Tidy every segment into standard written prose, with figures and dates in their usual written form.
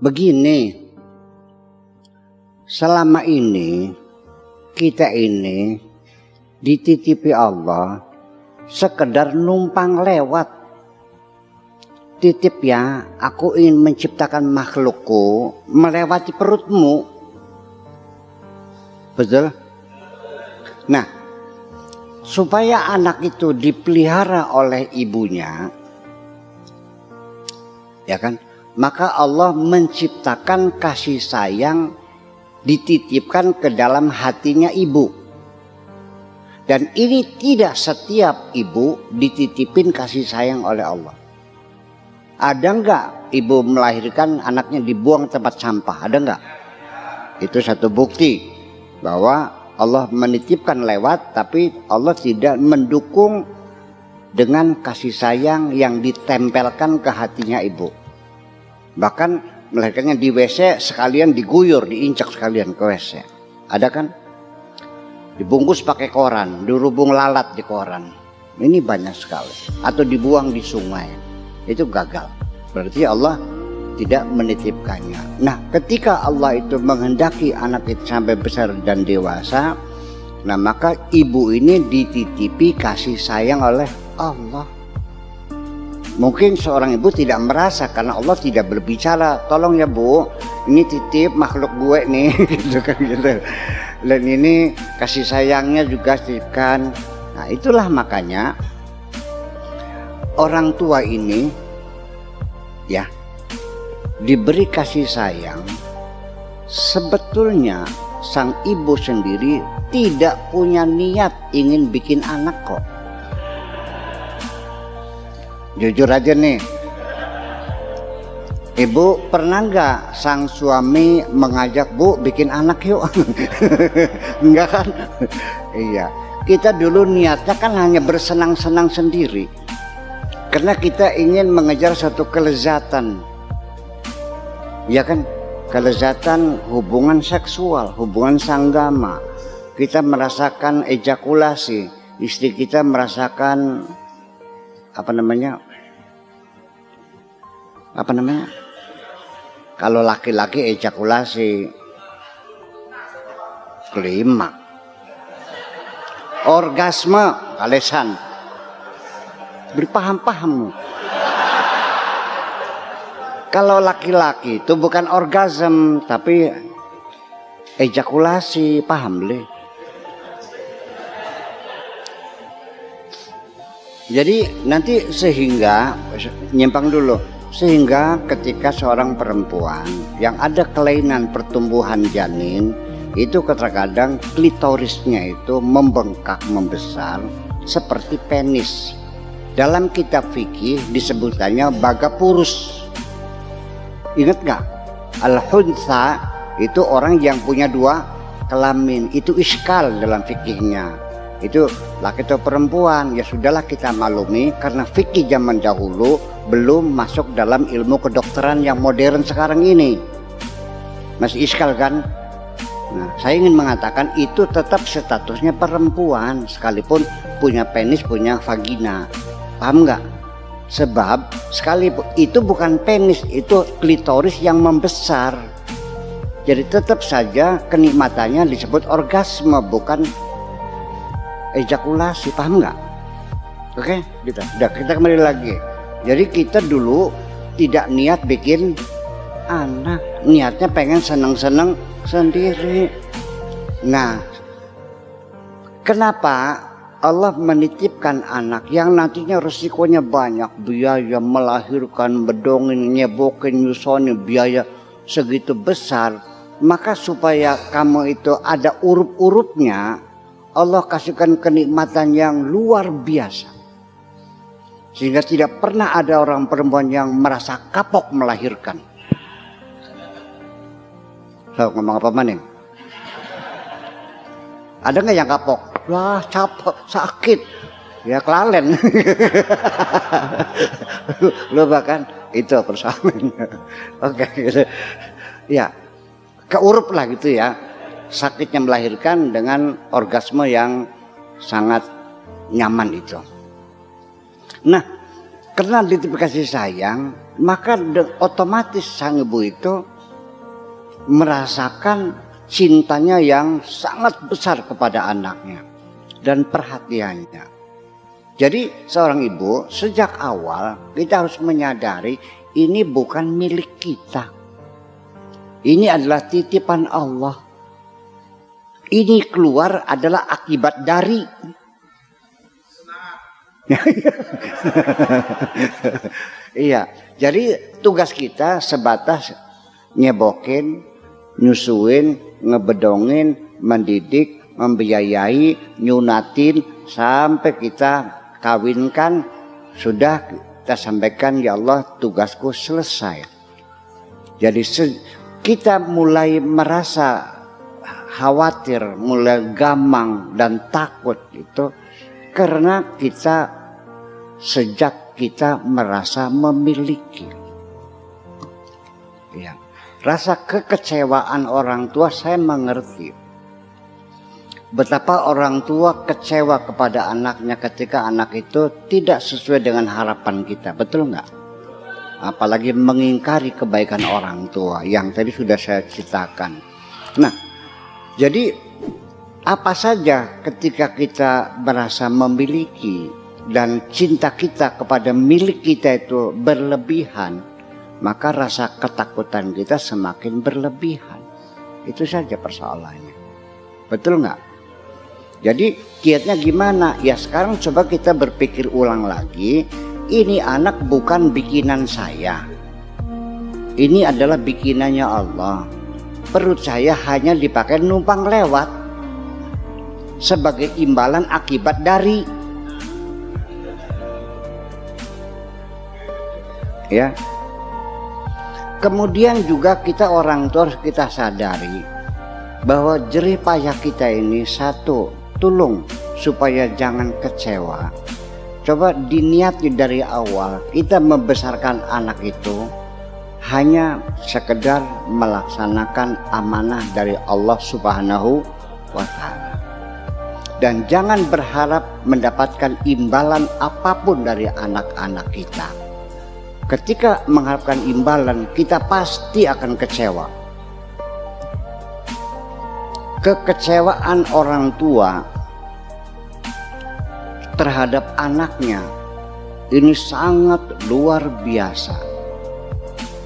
begini, selama ini kita ini dititipi Allah sekedar numpang lewat. Titip ya, aku ingin menciptakan makhlukku melewati perutmu. Betul? Nah, supaya anak itu dipelihara oleh ibunya, ya kan? Maka Allah menciptakan kasih sayang dititipkan ke dalam hatinya ibu. Dan ini tidak setiap ibu dititipin kasih sayang oleh Allah. Ada enggak ibu melahirkan anaknya dibuang tempat sampah? Ada enggak? Itu satu bukti bahwa Allah menitipkan lewat, tapi Allah tidak mendukung dengan kasih sayang yang ditempelkan ke hatinya ibu. Bahkan melahirkannya di WC sekalian diguyur, diinjak sekalian ke WC. Ada kan? Dibungkus pakai koran, dirubung lalat di koran. Ini banyak sekali. Atau dibuang di sungai. Itu gagal. Berarti Allah tidak menitipkannya. Nah, ketika Allah itu menghendaki anak itu sampai besar dan dewasa, nah maka ibu ini dititipi kasih sayang oleh Allah. Mungkin seorang ibu tidak merasa karena Allah tidak berbicara, tolong ya bu, ini titip makhluk gue nih, gitu kan gitu. Dan ini kasih sayangnya juga titipkan. Nah itulah makanya orang tua ini ya diberi kasih sayang. Sebetulnya sang ibu sendiri tidak punya niat ingin bikin anak kok. Jujur aja nih, ibu pernah nggak sang suami mengajak bu bikin anak yuk? Enggak kan? Iya, kita dulu niatnya kan hanya bersenang-senang sendiri, karena kita ingin mengejar satu kelezatan, ya kan? Kelezatan hubungan seksual, hubungan sanggama. Kita merasakan ejakulasi, istri kita merasakan apa namanya? Kalau laki-laki ejakulasi, klimaks, orgasme, kalesan. Beri paham-pahammu. Kalau laki-laki itu bukan orgasme tapi ejakulasi, paham le? Jadi nanti sehingga nyimpang dulu, sehingga ketika seorang perempuan yang ada kelainan pertumbuhan janin itu kadang-kadang klitorisnya itu membengkak membesar seperti penis. Dalam kitab fikih disebutannya baga purus. Ingat nggak? Al-Huntsa itu orang yang punya dua kelamin, itu iskal dalam fikihnya. Itu laki atau perempuan, ya sudahlah kita maklumi karena fikih zaman dahulu belum masuk dalam ilmu kedokteran yang modern sekarang ini. Masih iskal kan? Nah, saya ingin mengatakan itu tetap statusnya perempuan sekalipun punya penis, punya vagina. Paham nggak? Sebab sekalipun itu bukan penis, itu klitoris yang membesar. Jadi tetap saja kenikmatannya disebut orgasme, bukan ejakulasi. Paham nggak? Oke, kita kembali lagi. Jadi kita dulu tidak niat bikin anak, niatnya pengen seneng-seneng sendiri. Nah, kenapa Allah menitipkan anak yang nantinya resikonya banyak, biaya melahirkan, bedongin, nyebokin, nyusonin, biaya segitu besar? Maka supaya kamu itu ada urup-urupnya, Allah kasihkan kenikmatan yang luar biasa. Sehingga tidak pernah ada orang perempuan yang merasa kapok melahirkan. So, ngomong apa maning? Ada nggak yang kapok? Wah capek, sakit, ya kelalen. Lo bahkan itu persoalannya. Oke, gitu. Ya keurup lah gitu ya. Sakitnya melahirkan dengan orgasme yang sangat nyaman itu. Nah, karena dititip kasih sayang, maka otomatis sang ibu itu merasakan cintanya yang sangat besar kepada anaknya dan perhatiannya. Jadi seorang ibu sejak awal kita harus menyadari ini bukan milik kita. Ini adalah titipan Allah. Ini keluar adalah akibat dari. Iya, jadi tugas kita sebatas nyebokin, nyusuin, ngebedongin, mendidik, membiayai, nyunatin sampai kita kawinkan, sudah kita sampaikan, ya Allah tugasku selesai. Jadi kita mulai merasa khawatir, mulai gamang dan takut itu karena kita sejak kita merasa memiliki. Ya. Rasa kekecewaan orang tua saya mengerti. Betapa orang tua kecewa kepada anaknya ketika anak itu tidak sesuai dengan harapan kita. Betul nggak? Apalagi mengingkari kebaikan orang tua yang tadi sudah saya ceritakan. Nah, jadi apa saja ketika kita merasa memiliki dan cinta kita kepada milik kita itu berlebihan, maka rasa ketakutan kita semakin berlebihan. Itu saja persoalannya. Betul nggak? Jadi kiatnya gimana? Ya sekarang coba kita berpikir ulang lagi. Ini anak bukan bikinan saya. Ini adalah bikinannya Allah. Perut saya hanya dipakai numpang lewat sebagai imbalan akibat dari. Ya. Kemudian juga kita orang tua harus kita sadari bahwa jerih payah kita ini satu, tolong supaya jangan kecewa. Coba diniati dari awal kita membesarkan anak itu hanya sekedar melaksanakan amanah dari Allah Subhanahu wa Ta'ala. Dan jangan berharap mendapatkan imbalan apapun dari anak-anak kita. Ketika mengharapkan imbalan, kita pasti akan kecewa. Kekecewaan orang tua terhadap anaknya ini sangat luar biasa.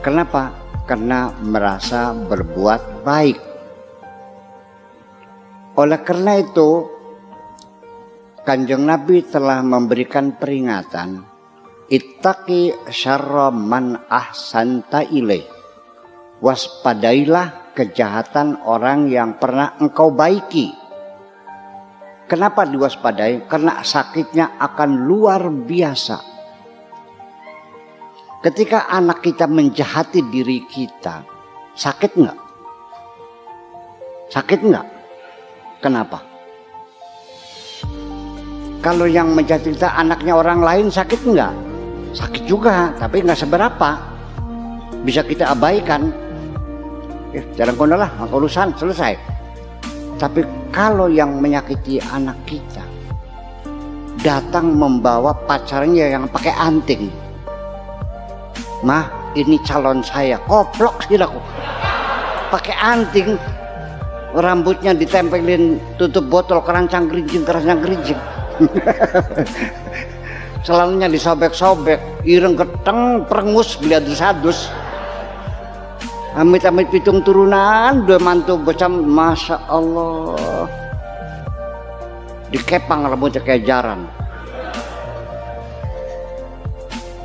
Kenapa? Karena merasa berbuat baik. Oleh karena itu, Kanjeng Nabi telah memberikan peringatan, ittaqi syarra man ahsanta ilaih. Waspadailah kejahatan orang yang pernah engkau baiki. Kenapa diwaspadai? Karena sakitnya akan luar biasa. Ketika anak kita menjahati diri kita, sakit nggak? Sakit nggak? Kenapa? Kalau yang menjahati kita anaknya orang lain sakit nggak? Sakit juga, tapi nggak seberapa. Bisa kita abaikan. Jarang kondolah, maka urusan selesai. Tapi kalau yang menyakiti anak kita datang membawa pacarnya yang pakai anting, mah ini calon saya, koplok sih aku, pakai anting, rambutnya ditempelin tutup botol kerancang gerincing, selalunya disobek-sobek, ireng keteng, perengus, beliadus-adus. Amit-amit pitung turunan, dua mantu bocam, masya Allah, dikepang rambutnya kayak jaran.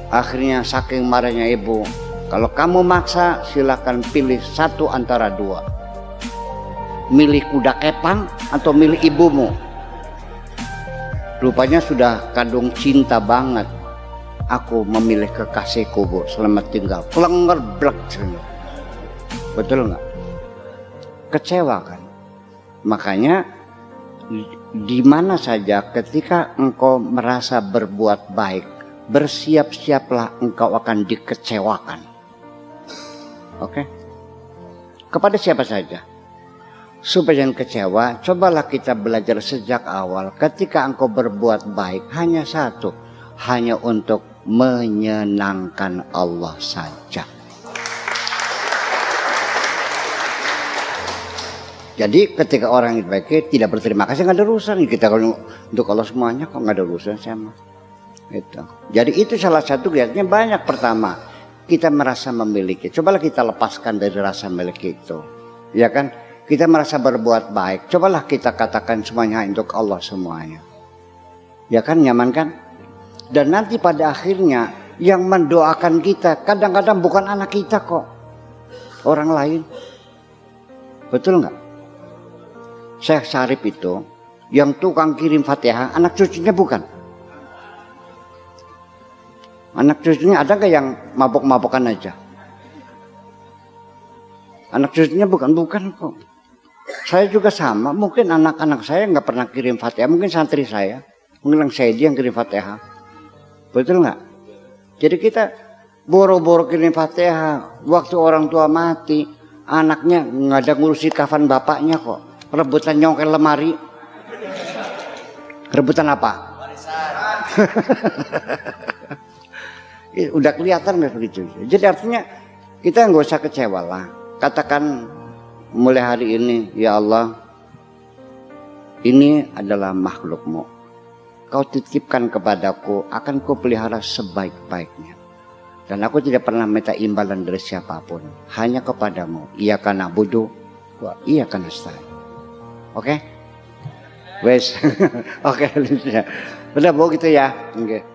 Akhirnya saking marahnya ibu, kalau kamu maksa silakan pilih satu antara dua, milih kuda kepang atau milih ibumu. Rupanya sudah kandung cinta banget. Aku memilih kekasihku, Bu, selamat tinggal. Klenger blek. Betul nggak? Kecewa kan? Makanya di mana saja ketika engkau merasa berbuat baik, bersiap-siaplah engkau akan dikecewakan. Oke? Kepada siapa saja? Supaya jangan kecewa, cobalah kita belajar sejak awal. Ketika engkau berbuat baik, hanya satu, hanya untuk menyenangkan Allah saja. Jadi ketika orang itu baik tidak berterima kasih, nggak ada urusan. Kita kalau untuk Allah semuanya kok nggak ada urusan sama itu. Jadi itu salah satu kelihatannya banyak. Pertama, kita merasa memiliki. Cobalah kita lepaskan dari rasa memiliki itu, ya kan? Kita merasa berbuat baik. Cobalah kita katakan semuanya untuk Allah semuanya, ya kan? Nyaman kan? Dan nanti pada akhirnya yang mendoakan kita kadang-kadang bukan anak kita kok, orang lain. Betul nggak? Syekh Syarif itu yang tukang kirim Fatihah, anak cucunya bukan. Anak cucunya ada nggak yang mabok-mabokan aja? Anak cucunya bukan kok. Saya juga sama, mungkin anak-anak saya nggak pernah kirim Fatihah, mungkin santri saya, mungkin yang saya yang kirim Fatihah. Betul nggak? Jadi kita boro-boro kirim Fatihah, waktu orang tua mati, anaknya nggak ada ngurusi kafan bapaknya kok, rebutan nyongkel lemari. Rebutan apa? Udah kelihatan begitu. Jadi artinya kita nggak usah kecewa lah. Katakan mulai hari ini, ya Allah, ini adalah makhlukmu. Kau titipkan kepadaku, akan ku pelihara sebaik-baiknya. Dan aku tidak pernah minta imbalan dari siapapun, hanya kepadamu. Iyyaka na'budu wa iyyaka nasta'in. Oke? Wes. Oke, udah Bu gitu ya. Oke.